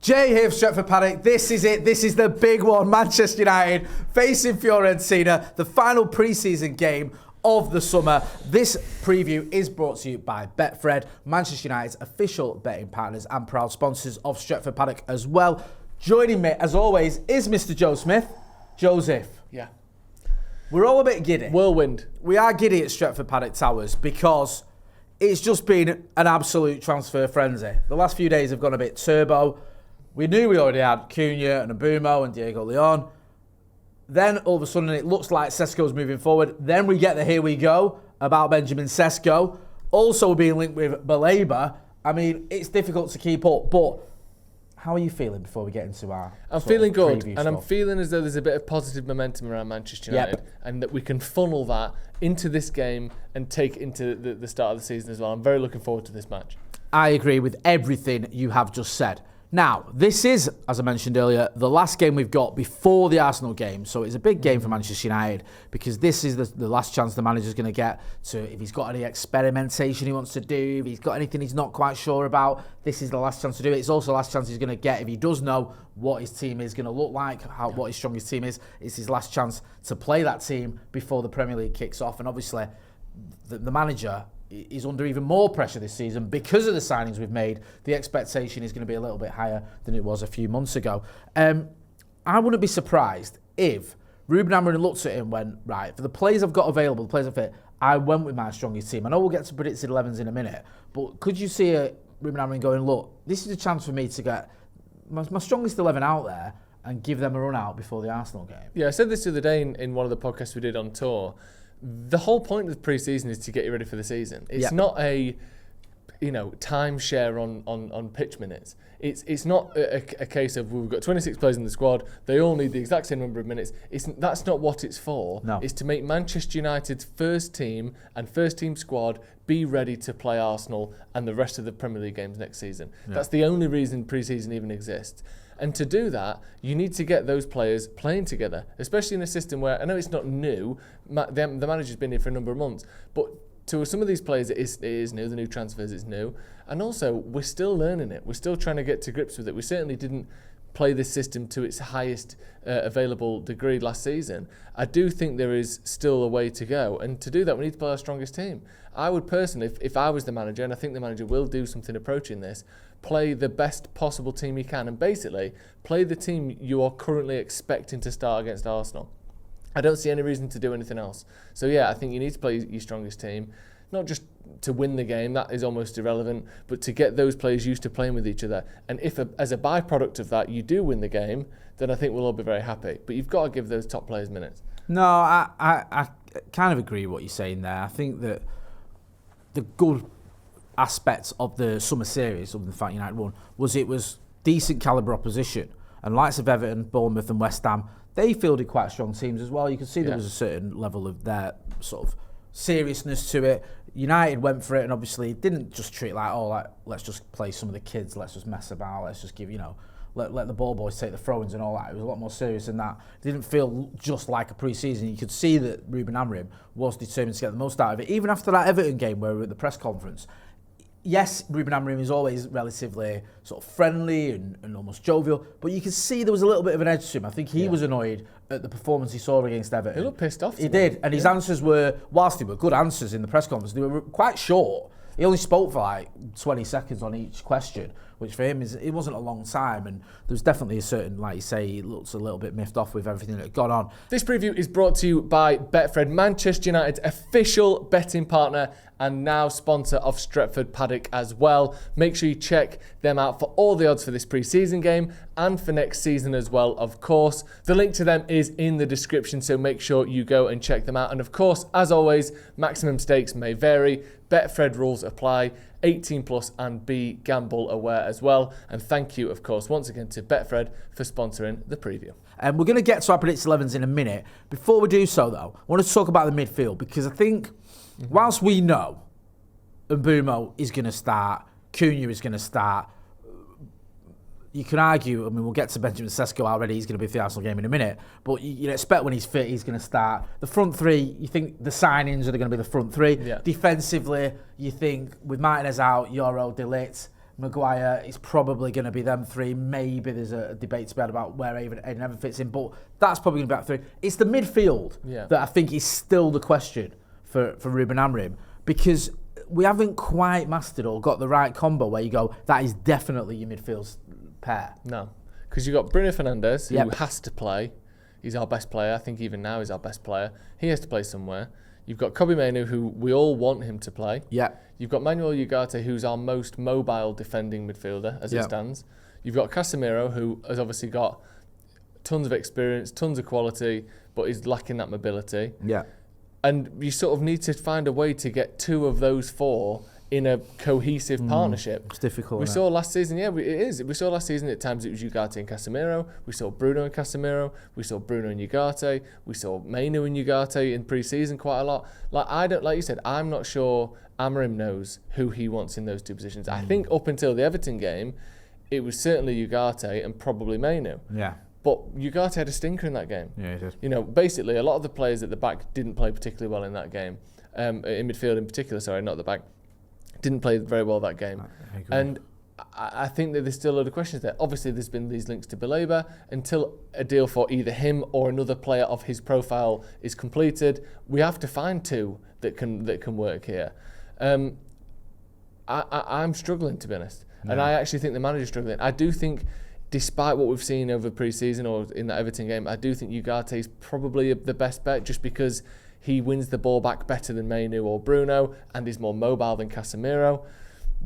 Jay here for Stretford Paddock. This is it. This is the big one. Manchester United facing Fiorentina, the final pre-season game of the summer. This preview is brought to you by Betfred, Manchester United's official betting partners and proud sponsors of Stretford Paddock as well. Joining me, as always, is Mr. Joe Smith. Joseph. Yeah. We're all a bit giddy. Whirlwind. We are giddy at Stretford Paddock Towers because it's just been an absolute transfer frenzy. The last few days have gone a bit turbo. We knew we already had Cunha and Abumo and Diego Leon. Then all of a sudden it looks like Sesko's moving forward. Then we get the here we go about Benjamin Sesko. Also being linked with Baleba. I mean, it's difficult to keep up, but how are you feeling before we get into our I'm feeling good, and stuff? I'm feeling as though there's a bit of positive momentum around Manchester United, and that we can funnel that into this game and take it into the start of the season as well. I'm very looking forward to this match. I agree with everything you have just said. Now, this is, as I mentioned earlier, the last game we've got before the Arsenal game. So it's a big game for Manchester United because this is the last chance the manager's going to get to, if he's got any experimentation he wants to do, if he's got anything he's not quite sure about, this is the last chance to do it. It's also the last chance he's going to get if he does know what his team is going to look like, what his strongest team is. It's his last chance to play that team before the Premier League kicks off. And obviously, the manager is under even more pressure this season because of the signings we've made. The expectation is going to be a little bit higher than it was a few months ago. I wouldn't be surprised if Ruben Amorim looked at him and went, right, for the players I've got available, the players I've fit, I went with my strongest team. I know we'll get to predicted 11s in a minute, but could you see Ruben Amorim going, look, this is a chance for me to get my strongest 11 out there and give them a run out before the Arsenal game? Yeah, I said this the other day in one of the podcasts we did on tour. The whole point of the pre-season is to get you ready for the season. It's not a timeshare on pitch minutes. It's not a case of we've got 26 players in the squad, they all need the exact same number of minutes. That's not what it's for. No. It's to make Manchester United's first team and first team squad be ready to play Arsenal and the rest of the Premier League games next season. Yeah. That's the only reason pre-season even exists. And to do that, you need to get those players playing together, especially in a system where, I know it's not new, the manager's been here for a number of months, but to some of these players it is new, the new transfers is new, and also we're still learning it, we're still trying to get to grips with it. We certainly didn't play this system to its highest available degree last season. I do think there is still a way to go, and to do that we need to play our strongest team. I would personally, if I was the manager, and I think the manager will do something approaching this, play the best possible team you can, and basically play the team you are currently expecting to start against Arsenal. I don't see any reason to do anything else. So yeah, I think you need to play your strongest team, not just to win the game, that is almost irrelevant, but to get those players used to playing with each other. And if as a byproduct of that you do win the game, then I think we'll all be very happy. But you've got to give those top players minutes. No, I kind of agree with what you're saying there. I think that the good aspects of the summer series, of the fact United won, was it was decent calibre opposition. And likes of Everton, Bournemouth and West Ham, they fielded quite strong teams as well. You could see there was a certain level of their sort of seriousness to it. United went for it and obviously didn't just treat it like, let's just play some of the kids, let's just mess about, let's just give, let the ball boys take the throw-ins and all that. It was a lot more serious than that. It didn't feel just like a pre-season. You could see that Ruben Amorim was determined to get the most out of it. Even after that Everton game where we were at the press conference, yes, Ruben Amorim is always relatively sort of friendly and almost jovial, but you could see there was a little bit of an edge to him. I think he was annoyed at the performance he saw against Everton. He looked pissed off. He did, and his answers were, whilst they were good answers in the press conference, they were quite short. He only spoke for like 20 seconds on each question, which for him it wasn't a long time, and there was definitely a certain, like you say, he looks a little bit miffed off with everything that had gone on. This preview is brought to you by Betfred, Manchester United's official betting partner and now sponsor of Stretford Paddock as well. Make sure you check them out for all the odds for this pre-season game and for next season as well, of course. The link to them is in the description, so make sure you go and check them out. And of course, as always, maximum stakes may vary. Betfred rules apply. 18 plus and be gamble aware as well. And thank you, of course, once again to Betfred for sponsoring the preview. And we're going to get to our predicted 11s in a minute. Before we do so, though, I want to talk about the midfield because I think whilst we know Abumo is going to start, Cunha is going to start, you can argue, I mean, we'll get to Benjamin Sesko already, he's going to be for the Arsenal game in a minute, but you'd expect when he's fit, he's going to start. The front three, you think the signings are going to be the front three. Yeah. Defensively, you think with Martinez out, Euro, De Ligt, Maguire, it's probably going to be them three. Maybe there's a debate to be had about where Aiden Evans fits in, but that's probably going to be that three. It's the midfield that I think is still the question for Ruben Amorim, because we haven't quite mastered or got the right combo where you go, that is definitely your midfield pair. No, because you've got Bruno Fernandes, who has to play. He's our best player. I think even now he's our best player. He has to play somewhere. You've got Kobbie Mainoo, who we all want him to play. Yeah. You've got Manuel Ugarte, who's our most mobile defending midfielder as it stands. You've got Casemiro, who has obviously got tons of experience, tons of quality, but is lacking that mobility. Yeah. And you sort of need to find a way to get two of those four in a cohesive partnership. It's difficult. We saw last season, it is. We saw last season at times it was Ugarte and Casemiro. We saw Bruno and Casemiro. We saw Bruno and Ugarte. We saw Mainoo and Ugarte in pre-season quite a lot. Like you said, I'm not sure Amorim knows who he wants in those two positions. I think up until the Everton game, it was certainly Ugarte and probably Mainoo. Yeah. But Ugarte had a stinker in that game. Yeah, he did. You know, basically, a lot of the players at the back didn't play particularly well in that game. In midfield in particular, sorry, not the back. Didn't play very well that game. I agree. And I think that there's still a lot of questions there. Obviously, there's been these links to Baleba. Until a deal for either him or another player of his profile is completed, we have to find two that can work here. I'm struggling, to be honest. Yeah. And I actually think the manager's struggling. I do think, despite what we've seen over pre-season or in that Everton game, I do think Ugarte is probably the best bet, just because he wins the ball back better than Mainoo or Bruno and is more mobile than Casemiro.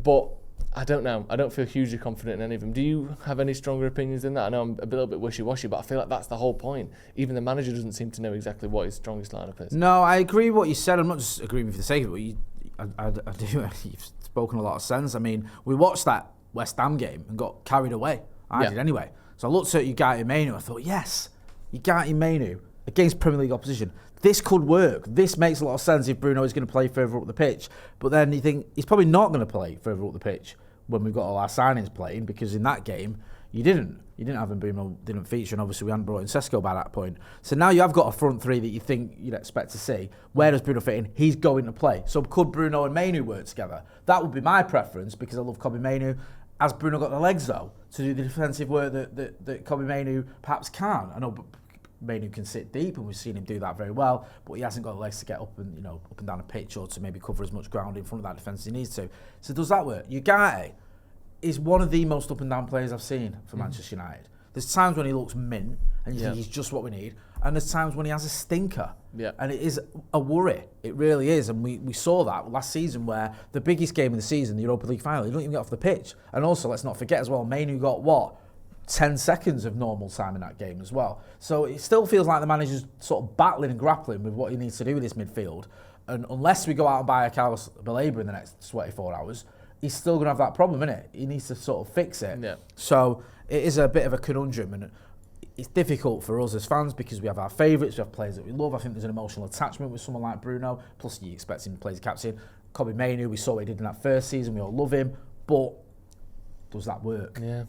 But I don't know. I don't feel hugely confident in any of them. Do you have any stronger opinions than that? I know I'm a little bit wishy-washy, but I feel like that's the whole point. Even the manager doesn't seem to know exactly what his strongest lineup is. No, I agree with what you said. I'm not just agreeing with you for the sake of it, but I do. You've spoken a lot of sense. I mean, we watched that West Ham game and got carried away. I did anyway. So I looked at Ugarte and Mainoo. I thought, yes, Ugarte and Mainoo against Premier League opposition. This could work. This makes a lot of sense if Bruno is going to play further up the pitch. But then you think he's probably not going to play further up the pitch when we've got all our signings playing, because in that game you didn't have him. Bruno didn't feature, and obviously we hadn't brought in Sesko by that point. So now you have got a front three that you think you'd expect to see. Where does Bruno fit in? He's going to play. So could Bruno and Mainoo work together? That would be my preference, because I love Kobbie Mainoo. Has Bruno got the legs, though, to do the defensive work that Kobbie Mainoo perhaps can't? I know Mainoo can sit deep, and we've seen him do that very well, but he hasn't got the legs to get up and down a pitch, or to maybe cover as much ground in front of that defence as he needs to. So does that work? Ugarte is one of the most up and down players I've seen for Manchester United. There's times when he looks mint, and you think he's just what we need, and there's times when he has a stinker. Yeah. And it is a worry. It really is. And we saw that last season, where the biggest game of the season, the Europa League final, he don't even get off the pitch. And also, let's not forget as well, Mainoo got 10 seconds of normal time in that game as well. So it still feels like the manager's sort of battling and grappling with what he needs to do with this midfield. And unless we go out and buy a Carlos Baleba in the next 24 hours, he's still going to have that problem, innit? He needs to sort of fix it. Yeah. So it is a bit of a conundrum, and it's difficult for us as fans, because we have our favourites, we have players that we love. I think there's an emotional attachment with someone like Bruno, plus you expect him to play as captain. Kobbie Mainoo, we saw what he did in that first season, we all love him, but does that work? Yeah.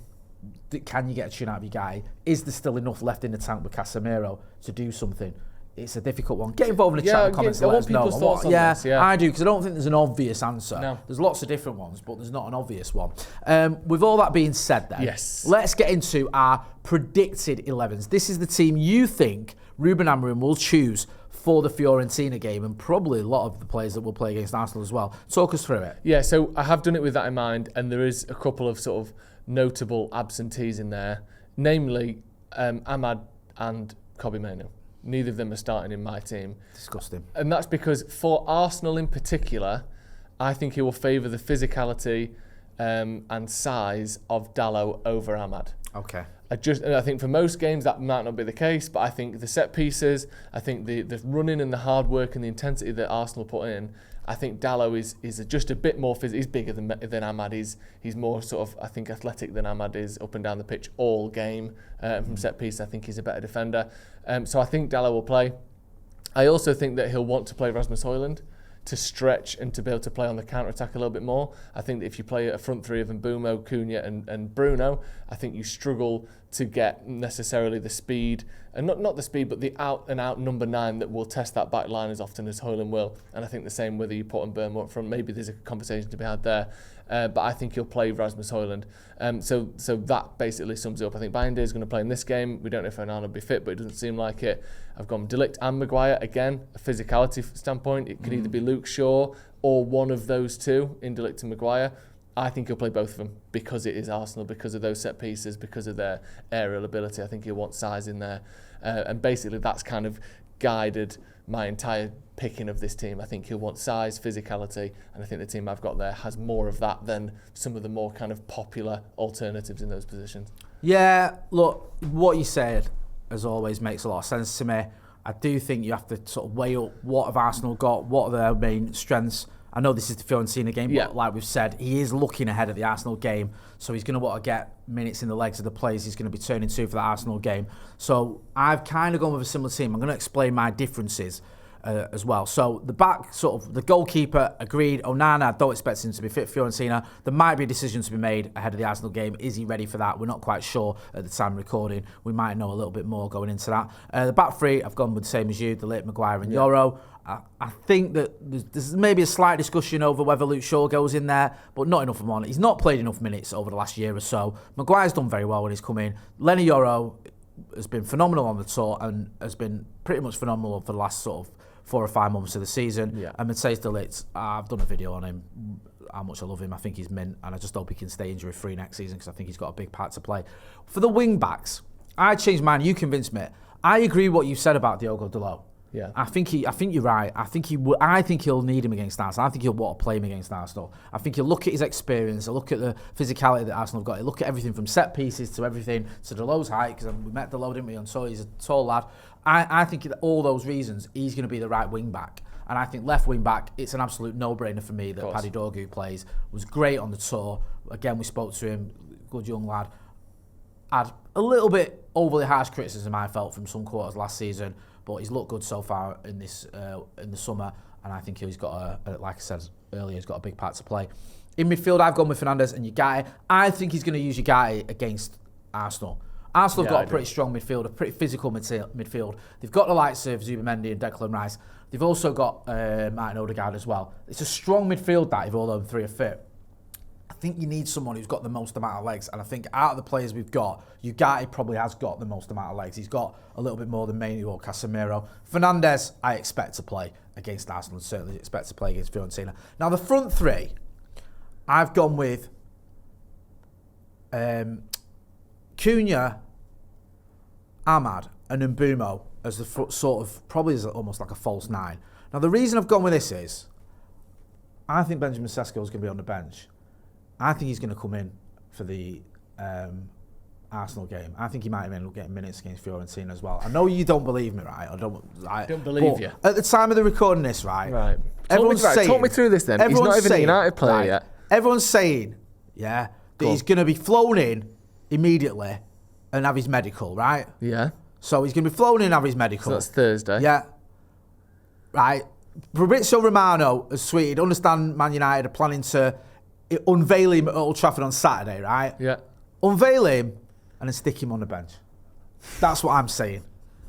Can you get a tune out of your guy? Is there still enough left in the tank with Casemiro to do something? It's a difficult one. Get involved in the chat and comments. I want people's thoughts on this. Yeah, I do, because I don't think there's an obvious answer. No. There's lots of different ones, but there's not an obvious one. With all that being said then, let's get into our predicted 11s. This is the team you think Ruben Amorim will choose for the Fiorentina game, and probably a lot of the players that will play against Arsenal as well. Talk us through it. Yeah, so I have done it with that in mind, and there is a couple of sort of notable absentees in there, namely Ahmad and Kobbie Mainoo. Neither of them are starting in my team. Disgusting. And that's because for Arsenal in particular, I think he will favour the physicality and size of Dalot over Ahmad. Okay. I think for most games that might not be the case, but I think the set pieces, I think the running and the hard work and the intensity that Arsenal put in, I think Dalot is just a bit more physical. He's bigger than Ahmad. He's more sort of, I think, athletic than Ahmad is up and down the pitch all game. From set piece, I think he's a better defender. So I think Dalot will play. I also think that he'll want to play Rasmus Højlund to stretch and to be able to play on the counter-attack a little bit more. I think that if you play a front three of Mbeumo, Cunha and Bruno, I think you struggle to get necessarily the speed, and not the speed, but the out-and-out number 9 that will test that back line as often as Højlund will. And I think the same whether you put Mbeumo up front, maybe there's a conversation to be had there. but I think he'll play Rasmus Højlund. So that basically sums it up. I think Bayern is going to play in this game. We don't know if Onana will be fit, but it doesn't seem like it. I've gone De Ligt and Maguire. Again, a physicality standpoint, it could either be Luke Shaw or one of those two in De Ligt and Maguire. I think he'll play both of them because it is Arsenal, because of those set pieces, because of their aerial ability. I think he'll want size in there. And basically that's kind of guided my entire picking of this team. I think he'll want size, physicality, and I think the team I've got there has more of that than some of the more kind of popular alternatives in those positions. Yeah, look, what you said, as always, makes a lot of sense to me. I do think you have to sort of weigh up what have Arsenal got, what are their main strengths. I know this is the Fiorentina game, but like we've said, he is looking ahead at the Arsenal game, so he's going to want to get minutes in the legs of the players he's going to be turning to for the Arsenal game. So I've kind of gone with a similar team. I'm going to explain my differences as well. So the back, sort of the goalkeeper, agreed. Onana, I don't expect him to be fit for Fiorentina. There might be a decision to be made ahead of the Arsenal game. Is he ready for that? We're not quite sure at the time of recording. We might know a little bit more going into that. The back three, I've gone with the same as you, De Ligt, Maguire and Euro. I think that there's maybe a slight discussion over whether Luke Shaw goes in there, but not enough of one. He's not played enough minutes over the last year or so. Maguire's done very well when he's come in. Lenny Euro has been phenomenal on the tour and has been pretty much phenomenal for the last sort of 4 or 5 months of the season. Yeah. And Matthijs De Ligt, I've done a video on him, how much I love him. I think he's mint, and I just hope he can stay injury-free next season because I think he's got a big part to play. For the wing-backs, I changed mine. You convinced me. I agree what you said about Diogo Dalot. Yeah, I think you're right. I think he'll need him against Arsenal. I think he'll want to play him against Arsenal. I think he'll look at his experience, he'll look at the physicality that Arsenal have got, he'll look at everything from set pieces to everything to Dalot's height, because we met Dalot, didn't we? And so he's a tall lad. I think all those reasons he's going to be the right wing back. And I think left wing back, it's an absolute no-brainer for me that Paddy Dorgu plays. Was great on the tour. Again, we spoke to him, good young lad. Had a little bit overly harsh criticism, I felt, from some quarters last season, but he's looked good so far in this in the summer, and I think he's got like I said earlier, he's got a big part to play. In midfield, I've gone with Fernandes and Ugarte. I think he's going to use Ugarte against Arsenal. Arsenal have got a pretty strong midfield, a pretty physical midfield. They've got the likes of Zubimendi and Declan Rice. They've also got Martin Odegaard as well. It's a strong midfield that if all them three are fit. I think you need someone who's got the most amount of legs, and I think out of the players we've got, Ugarte probably has got the most amount of legs. He's got a little bit more than Mainu or Casemiro. Fernandes, I expect to play against Arsenal, and certainly expect to play against Fiorentina. Now the front three, I've gone with Cunha, Ahmad, and Mbumo as the sort of probably as almost like a false nine. Now the reason I've gone with this is, I think Benjamin Sesko is going to be on the bench. I think he's going to come in for the Arsenal game. I think he might end up getting minutes against Fiorentina as well. I know you don't believe me, right? I don't believe you. At the time of the recording this, right? Everyone's saying, talk me through this then. He's not even a United player yet. Everyone's saying, that he's going to be flown in immediately and have his medical, right? Yeah. So he's going to be flown in and have his medical. So that's Thursday. Yeah. Right. Fabrizio Romano has tweeted, understand Man United are planning to unveil him at Old Trafford on Saturday, right? Yeah. Unveil him and then stick him on the bench. That's what I'm saying.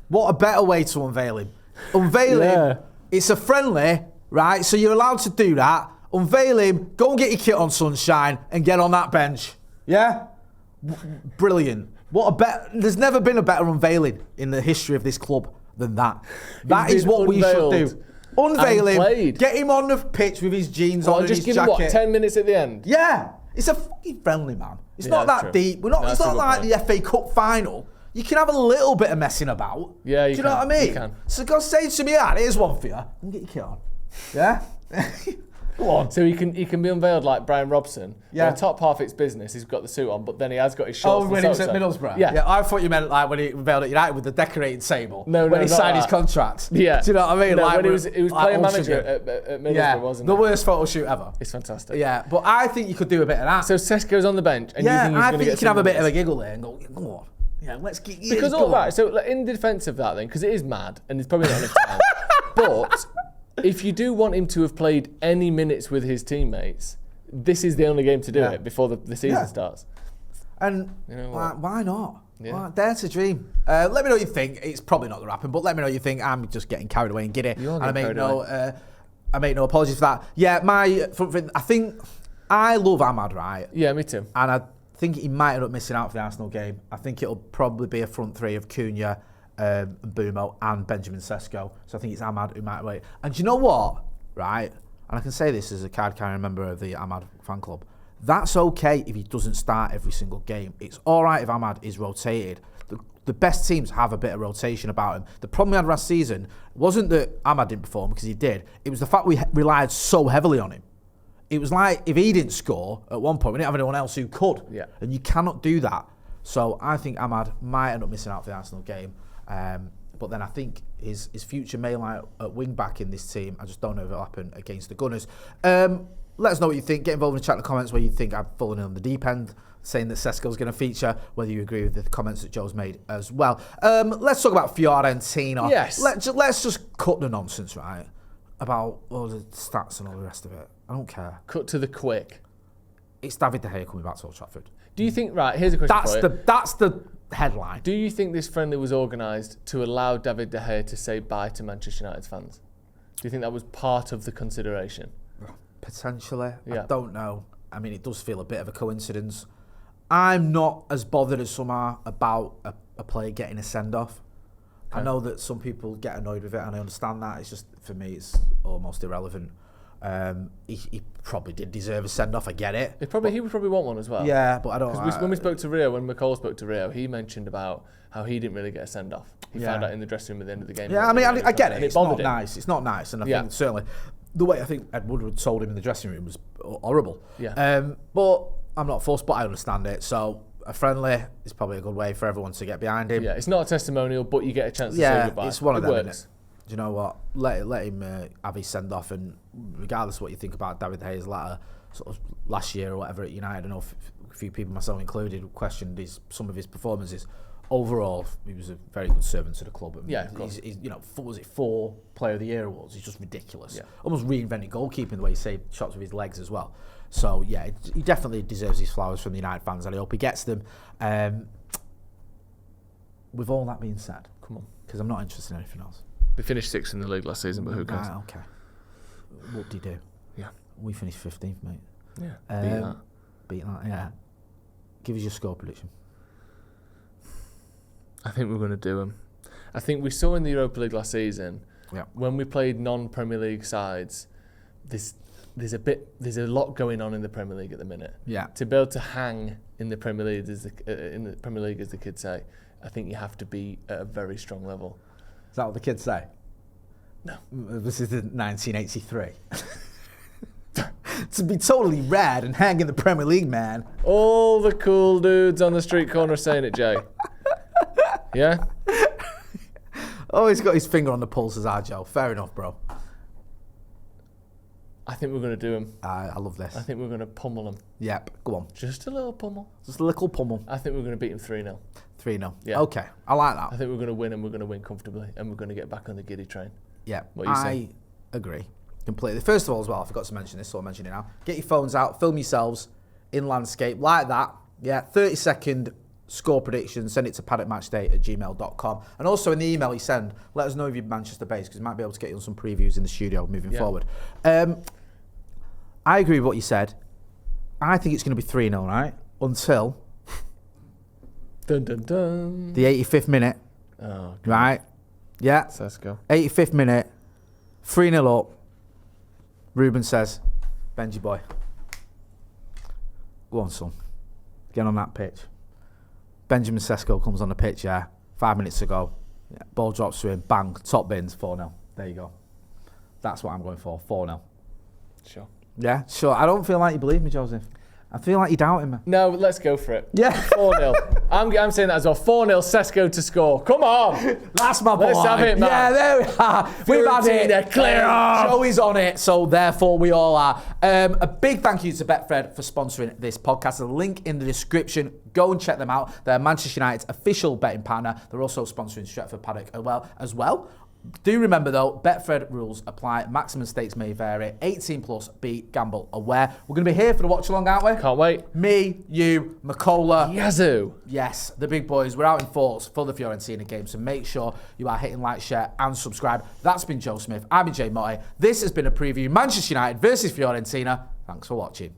What a better way to unveil him. Unveil him. It's a friendly, right? So you're allowed to do that. Unveil him, go and get your kit on, sunshine, and get on that bench. Yeah? Brilliant. There's never been a better unveiling in the history of this club than that. That is what we should do. Unveil him, get him on the pitch with his jeans on and his jacket. Just give him, 10 minutes at the end? Yeah. It's a fucking friendly, man. It's not that deep. It's not like the FA Cup final. You can have a little bit of messing about. Yeah, you can. Do you know what I mean? You can. So go say to me, here's one for you. And get your kit on. Yeah? Go on. So he can be unveiled like Brian Robson. Yeah. The top half it's business, he's got the suit on, but then he has got his shorts. Oh, when he was at Middlesbrough? Yeah. I thought you meant like when he unveiled at United with the decorating table. No, when he signed his contract. Yeah. Do you know what I mean? No, like when he was player manager at Middlesbrough, wasn't he? The worst photo shoot ever. It's fantastic. Yeah, but I think you could do a bit of that. So Sesko's on the bench, and I think you can have a bit of a giggle there and go on. Yeah, let's get you. Because all right, so in defence of that then, because it is mad, and it's probably not enough time, but if you do want him to have played any minutes with his teammates, this is the only game to do it before the season starts. And why not? Yeah. Dare to dream. Let me know what you think. It's probably not going to happen, but let me know what you think. I'm just getting carried away and giddy. I make no apologies for that. Yeah, I think I love Ahmad, right? Yeah, me too. And I think he might end up missing out for the Arsenal game. I think it'll probably be a front three of Cunha, Mbumo and Benjamin Sesko. So I think it's Ahmad who might wait. And do you know what? Right? And I can say this as a card-carrying member of the Ahmad fan club. That's okay if he doesn't start every single game. It's all right if Ahmad is rotated. The best teams have a bit of rotation about him. The problem we had last season wasn't that Ahmad didn't perform, because he did. It was the fact we relied so heavily on him. It was like if he didn't score at one point, we didn't have anyone else who could. Yeah. And you cannot do that. So I think Ahmad might end up missing out for the Arsenal game. But then I think his future may lie at wing back in this team. I just don't know if it'll happen against the Gunners. Let us know what you think. Get involved in the chat in the comments where you think I've fallen in on the deep end, saying that Sesko's going to feature, whether you agree with the comments that Joe's made as well. Let's talk about Fiorentina. Yes. Let's just cut the nonsense, right? About all the stats and all the rest of it. I don't care. Cut to the quick. It's David De Gea coming back to Old Trafford. Do you think, right, here's a question for you. That's the headline. Do you think this friendly was organised to allow David De Gea to say bye to Manchester United's fans? Do you think that was part of the consideration? Potentially. Yeah. I don't know. I mean, it does feel a bit of a coincidence. I'm not as bothered as some are about a player getting a send-off. Okay. I know that some people get annoyed with it, and I understand that. It's just, for me, it's almost irrelevant. He probably did deserve a send-off. I get it. He would probably want one as well. Yeah, but I don't. When we spoke to Rio, when McCall spoke to Rio, he mentioned about how he didn't really get a send-off. He found out in the dressing room at the end of the game. Yeah, I mean, I get it. And It's not nice. It's not nice, and I think certainly the way I think Ed Woodward told him in the dressing room was horrible. Yeah. But I'm not forced, but I understand it. So a friendly is probably a good way for everyone to get behind him. Yeah, it's not a testimonial, but you get a chance to say goodbye. Yeah, it's one of them. Works. Do you know what? Let him have his send off, and regardless of what you think about David De Gea's latter sort of last year or whatever at United, I know a few people, myself included, questioned some of his performances. Overall, he was a very good servant to the club. I mean, yeah, of course. He's was it 4 Player of the Year awards? He's just ridiculous. Yeah. Almost reinvented goalkeeping the way he saved shots with his legs as well. So yeah, he definitely deserves his flowers from the United fans, and I hope he gets them. With all that being said, come on, because I'm not interested in anything else. They finished 6th in the league last season, but who cares? Right, okay. What did he do? Yeah. We finished 15th, mate. Yeah. Beat that, yeah. Give us your score prediction. I think we're going to do them. I think we saw in the Europa League last season, when we played non-Premier League sides, there's a lot going on in the Premier League at the minute. Yeah. To be able to hang in the Premier League, as the kids say, I think you have to be at a very strong level. Is that what the kids say? No. This is the 1983. To be totally rad and hang in the Premier League, man. All the cool dudes on the street corner saying it, Jay. Yeah? Oh, he's got his finger on the pulse as our Joe. Fair enough, bro. I think we're going to do him. I love this. I think we're going to pummel them. Yep, go on. Just a little pummel. Just a little pummel. I think we're going to beat him 3-0. 3-0. Yeah. Okay, I like that. I think we're going to win, and we're going to win comfortably, and we're going to get back on the giddy train. Yeah, what you say? I agree completely. First of all, as well, I forgot to mention this, so I'll mention it now. Get your phones out, film yourselves in landscape like that. Yeah, 30-second score prediction. Send it to paddockmatchday@gmail.com. And also in the email you send, let us know if you're Manchester based, because we might be able to get you on some previews in the studio moving forward. I agree with what you said. I think it's going to be 3-0, right? Until dun, dun, dun. The 85th minute. Oh, God. Right? Yeah. Let's go. 85th minute. 3-0 up. Ruben says, Benji boy, go on, son. Get on that pitch. Benjamin Sesko comes on the pitch, 5 minutes to go. Yeah, ball drops to him, bang, top bins, 4-0. There you go. That's what I'm going for, 4-0. Sure. Yeah, sure. I don't feel like you believe me, Joseph. I feel like you're doubting me. No, let's go for it. Yeah. 4-0. I'm saying that as well. 4-0, Sesko to score. Come on. That's my boy. Let's have it, man. Yeah, there we are. We've had it. Clear off. Joey's on it, so therefore we all are. A big thank you to Betfred for sponsoring this podcast. A link in the description. Go and check them out. They're Manchester United's official betting partner. They're also sponsoring Stretford Paddock as well. Do remember though, Betfred rules apply. Maximum stakes may vary. 18 plus, be gamble aware. We're going to be here for the watch along, aren't we? Can't wait. Me, you, McCullough. Yazoo. Yes, the big boys. We're out in force for the Fiorentina game, so make sure you are hitting like, share and subscribe. That's been Joe Smith. I've been Jay Motti. This has been a preview. Manchester United versus Fiorentina. Thanks for watching.